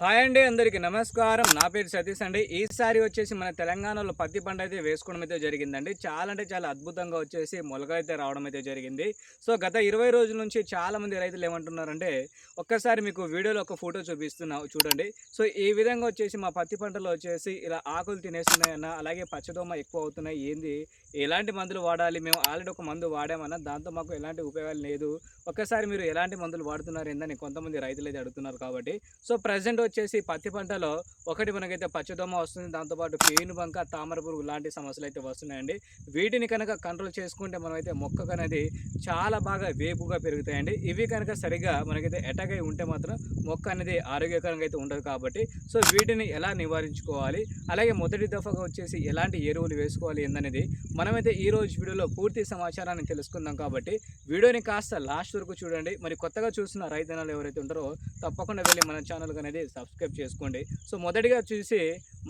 Hi అండి, అందరికీ నమస్కారం. నా పేరు సతీష్ అండి. ఈసారి వచ్చేసి మన తెలంగాణలో పత్తి పంట అయితే వేసుకోవడం అయితే జరిగిందండి. చాలా అంటే చాలా అద్భుతంగా వచ్చేసి మొలకైతే రావడం అయితే జరిగింది. సో గత 20 రోజుల నుంచి చాలామంది రైతులు ఏమంటున్నారంటే, ఒక్కసారి మీకు వీడియోలో ఒక ఫోటో చూపిస్తున్నా చూడండి. సో ఈ విధంగా వచ్చేసి మా పత్తి పంటలో వచ్చేసి ఇలా ఆకులు తినేస్తున్నాయన్న, అలాగే పచ్చదోమ ఎక్కువ అవుతున్నాయి, ఏంది ఎలాంటి మందులు వాడాలి, మేము ఆల్రెడీ ఒక మందు వాడామన్నా దాంతో మాకు ఎలాంటి ఉపయోగాలు లేదు, ఒక్కసారి మీరు ఎలాంటి మందులు వాడుతున్నారు ఏందని కొంతమంది రైతులు అయితే అడుగుతున్నారు. కాబట్టి సో ప్రజెంట్ వచ్చేసి పత్తి పంటలో ఒకటి మనకైతే పచ్చదోమ వస్తుంది, దాంతోపాటు పేనుబంక, తామర పురుగు లాంటి సమస్యలు అయితే వస్తున్నాయండి. వీటిని కనుక కంట్రోల్ చేసుకుంటే మనమైతే మొక్కకు అనేది చాలా బాగా వేపుగా పెరుగుతాయండి. ఇవి కనుక సరిగా మనకైతే అటాక్ అయి ఉంటే మాత్రం మొక్క అనేది ఆరోగ్యకరంగా అయితే ఉండదు. కాబట్టి సో వీటిని ఎలా నివారించుకోవాలి, అలాగే మొదటి దఫాగా వచ్చేసి ఎలాంటి ఎరువులు వేసుకోవాలి ఏందనేది మనమైతే ఈ రోజు వీడియోలో పూర్తి సమాచారాన్ని తెలుసుకుందాం. కాబట్టి వీడియోని కాస్త లాస్ట్ వరకు చూడండి. మరి కొత్తగా చూస్తున్న రైతన్నలు ఎవరైతే ఉంటారో తప్పకుండా వెళ్ళి మన ఛానల్కి అనేది సబ్స్క్రైబ్ చేసుకోండి. సో మొదటిగా చూసి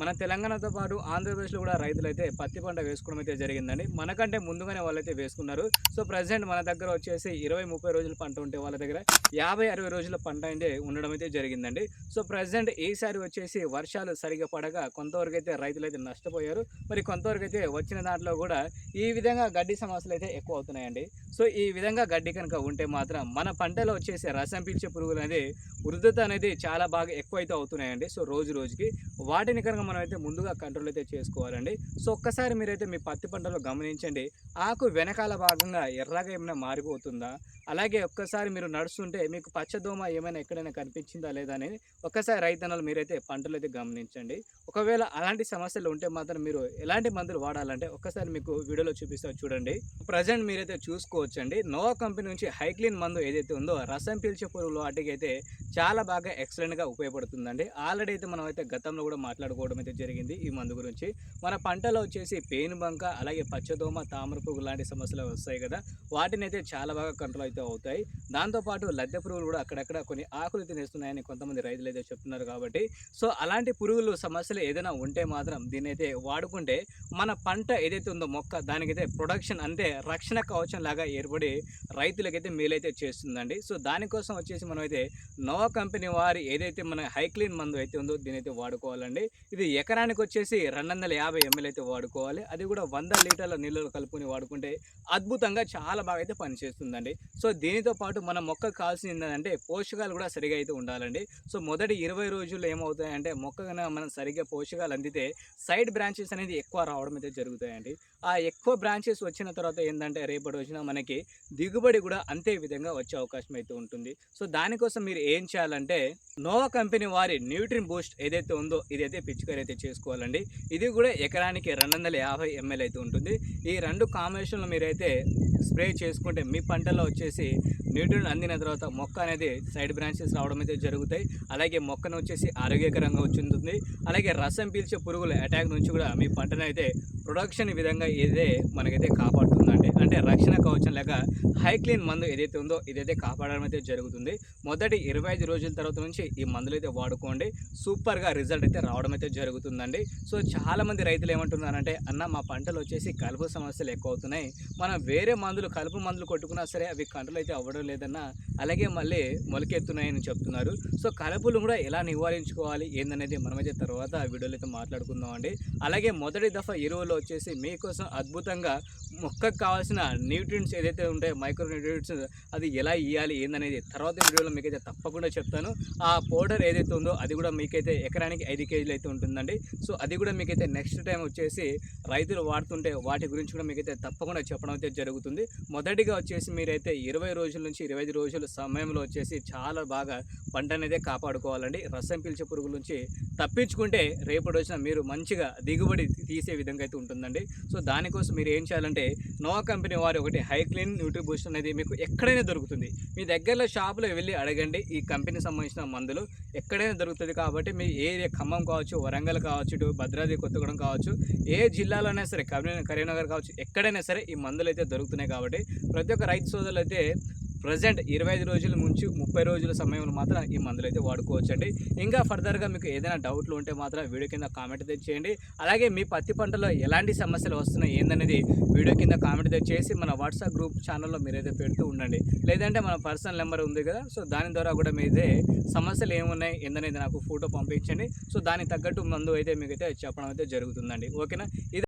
మన తెలంగాణతో పాటు ఆంధ్రప్రదేశ్లో కూడా రైతులైతే పత్తి పంట వేసుకోవడం అయితే జరిగిందండి. మనకంటే ముందుగానే వాళ్ళైతే వేసుకున్నారు. సో ప్రజెంట్ మన దగ్గర వచ్చేసి 20-30 రోజుల పంట ఉంటే వాళ్ళ దగ్గర 50-60 రోజుల పంట అయితే ఉండడం అయితే జరిగిందండి. సో ప్రజెంట్ ఈసారి వచ్చేసి వర్షాలు సరిగా పడక కొంతవరకు అయితే రైతులు అయితే నష్టపోయారు. మరి కొంతవరకు అయితే వచ్చిన దాంట్లో కూడా ఈ విధంగా గడ్డి సమస్యలు అయితే ఎక్కువ అవుతున్నాయండి. సో ఈ విధంగా గడ్డి కనుక ఉంటే మాత్రం మన పంటలో వచ్చేసి రసం పీల్చే పురుగులు అనేది ఉధృత అనేది చాలా బాగా ఎక్కువైతే అవుతున్నాయండి. సో రోజు రోజుకి వాటిని కనుక మనం అయితే ముందుగా కంట్రోల్ అయితే చేసుకోవాలండి. సో ఒక్కసారి మీరైతే మీ పత్తి పంటలో గమనించండి, ఆకు వెనకాల భాగంగా ఎర్రగా ఏమైనా మారిపోతుందా, అలాగే ఒక్కసారి మీరు నడుస్తుంటే మీకు పచ్చదోమ ఏమైనా ఎక్కడైనా కనిపించిందా లేదా అని ఒక్కసారి రైతన్నలు మీరైతే పంటలు అయితే గమనించండి. ఒకవేళ అలాంటి సమస్యలు ఉంటే మాత్రం మీరు ఎలాంటి మందులు వాడాలంటే ఒక్కసారి మీకు వీడియోలో చూపిస్తా చూడండి. ప్రజెంట్ మీరైతే చూసుకోవచ్చండి, నోవా కంపెనీ నుంచి హైక్లీన్ మందు ఏదైతే ఉందో రసం పీల్చే పురుగులు వాటికి అయితే చాలా బాగా ఎక్సలెంట్గా ఉపయోగపడుతుందండి. ఆల్రెడీ అయితే మనం అయితే గతంలో కూడా మాట్లాడుకోవడం అయితే జరిగింది ఈ మందు గురించి. మన పంటలో వచ్చేసి పేనుబంక, అలాగే పచ్చదోమ, తామర పురుగు లాంటి సమస్యలు వస్తాయి కదా, వాటిని అయితే చాలా బాగా కంట్రోల్ అయితే అవుతాయి. దాంతోపాటు లద్దె పురుగులు కూడా అక్కడక్కడ కొన్ని ఆకులు తినేస్తున్నాయని కొంతమంది రైతులు అయితే చెప్తున్నారు. కాబట్టి సో అలాంటి పురుగులు సమస్యలు ఏదైనా ఉంటే మాత్రం దీన్ని అయితే వాడుకుంటే మన పంట ఏదైతే ఉందో మొక్క దానికైతే ప్రొడక్షన్ అంటే రక్షణ కవచం లాగా ఏర్పడి రైతులకైతే మేలైతే చేస్తుందండి. సో దానికోసం వచ్చేసి మనం అయితే నోవా కంపెనీ వారి ఏదైతే మన హైక్లీన్ మందు అయితే ఉందో దీని అయితే వాడుకోవాలండి. ఇది ఎకరానికి వచ్చేసి 250 ml అయితే వాడుకోవాలి. అది కూడా 100 లీటర్ల నీళ్ళలో కలుపుకొని వాడుకుంటే అద్భుతంగా చాలా బాగా అయితే పనిచేస్తుందండి. సో దీనితో పాటు మన మొక్కకు కావాల్సింది ఏంటంటే పోషకాలు కూడా సరిగా అయితే ఉండాలండి. సో మొదటి 20 రోజుల్లో ఏమవుతాయంటే మొక్క కన్నా మనం సరిగ్గా పోషకాలు అందితే సైడ్ బ్రాంచెస్ అనేది ఎక్కువ రావడం అయితే జరుగుతాయండి. ఆ ఎక్కువ బ్రాంచెస్ వచ్చిన తర్వాత ఏంటంటే రేపటి వచ్చిన మనకి దిగుబడి కూడా అంతే విధంగా వచ్చే అవకాశం అయితే ఉంటుంది. సో దానికోసం మీరు ఏం చేయాలంటే నోవా కంపెనీ వారి న్యూట్రిన్ బూస్ట్ ఏదైతే ఉందో ఇదైతే పిచికారీ అయితే చేసుకోవాలండి. ఇది కూడా ఎకరానికి 250 ml అయితే ఉంటుంది. ఈ రెండు కాంబినేషన్లో మీరైతే స్ప్రే చేసుకుంటే మీ పంటలో వచ్చేసి న్యూట్రిన్ అందిన తర్వాత మొక్క అనేది సైడ్ బ్రాంచెస్ రావడం అయితే జరుగుతాయి. అలాగే మొక్కను వచ్చేసి ఆరోగ్యకరంగా ఉంటుంది. అలాగే రసం పీల్చే పురుగుల అటాక్ నుంచి కూడా మీ పంటను అయితే ప్రొడక్షన్ విధంగా ఇదే మనకైతే కాపాడుతుందండి. అంటే రక్షణ కవచం లేక హైక్లీన్ మందు ఏదైతే ఉందో ఇదైతే కాపాడడం అయితే జరుగుతుంది. మొదటి 25 రోజుల తర్వాత నుంచి ఈ మందులు అయితే వాడుకోండి, సూపర్గా రిజల్ట్ అయితే రావడం అయితే జరుగుతుందండి. సో చాలామంది రైతులు ఏమంటున్నారంటే, అన్న మా పంటలు వచ్చేసి కలుపు సమస్యలు ఎక్కువ అవుతున్నాయి, మనం వేరే మందులు కలుపు మందులు కొట్టుకున్నా సరే అవి కంట్రోల్ అయితే అవ్వడం లేదన్నా, అలాగే మళ్ళీ మొలకెత్తున్నాయని చెప్తున్నారు. సో కలుపులు కూడా ఎలా నివారించుకోవాలి ఏందనేది మనమైతే తర్వాత వీడియోలో అయితే మాట్లాడుకుందాం అండి. అలాగే మొదటి దఫా ఎరువులు వచ్చేసి మీకోసం అద్భుతంగా మొక్కకు కావాల్సిన న్యూట్రియంట్స్ ఏదైతే ఉంటాయో మైక్రో న్యూట్రియంట్స్ అది ఎలా ఇవ్వాలి ఏందనేది తర్వాత వీడియోలో మీకైతే తప్పకుండా చెప్తాను. ఆ పౌడర్ ఏదైతే ఉందో అది కూడా మీకైతే ఎకరానికి 5 kg అయితే ఉంటుందండి. సో అది కూడా మీకైతే నెక్స్ట్ టైం వచ్చేసి రైతులు వాడుతుంటే వాటి గురించి కూడా మీకైతే తప్పకుండా చెప్పడం అయితే జరుగుతుంది. మొదటిగా వచ్చేసి మీరైతే 20 రోజుల నుంచి 25 రోజుల సమయంలో వచ్చేసి చాలా బాగా పంట అనేది కాపాడుకోవాలండి. రసం పీల్చే పురుగుల నుంచి తప్పించుకుంటే రేపటి వచ్చిన మీరు మంచిగా దిగుబడి తీసే విధంగా అయితే ఉంటుందండి. సో దానికోసం మీరు ఏం చేయాలంటే నోవా కంపెనీ వారి ఒకటి హైక్లీన్ న్యూట్రి బూస్ట్ అనేది మీకు ఎక్కడైనా దొరుకుతుంది. మీ దగ్గరలో షాపులో వెళ్ళి అడగండి, ఈ కంపెనీకి సంబంధించిన మందులు ఎక్కడైనా దొరుకుతుంది. కాబట్టి మీ ఏరియా ఖమ్మం కావచ్చు, వరంగల్ కావచ్చు, ఇటు భద్రాద్రి కొత్తగూడెం కావచ్చు, ఏ జిల్లాలోనే సరే కరీంనగర్ కావచ్చు, ఎక్కడైనా సరే ఈ మందులు అయితే దొరుకుతున్నాయి. కాబట్టి ప్రతి ఒక్క రైతు సోదరులు అయితే ప్రజెంట్ 25 రోజుల నుంచి 30 రోజుల సమయంలో మాత్రం ఈ మందులు అయితే వాడుకోవచ్చండి. ఇంకా ఫర్దర్గా మీకు ఏదైనా డౌట్లు ఉంటే మాత్రం వీడియో కింద కామెంట్ అయితే చేయండి. అలాగే మీ పత్తి పంటలో ఎలాంటి సమస్యలు వస్తున్నాయి ఏందనేది వీడియో కింద కామెంట్ అయితే చేసి మన వాట్సాప్ గ్రూప్ ఛానల్లో మీరైతే పెడుతూ ఉండండి. లేదంటే మన పర్సనల్ నెంబర్ ఉంది కదా, సో దాని ద్వారా కూడా మీదే సమస్యలు ఏమున్నాయి ఏందనేది నాకు ఫోటో పంపించండి. సో దానికి తగ్గట్టు మందు అయితే మీకైతే చెప్పడం అయితే జరుగుతుందండి. ఓకేనా? ఇది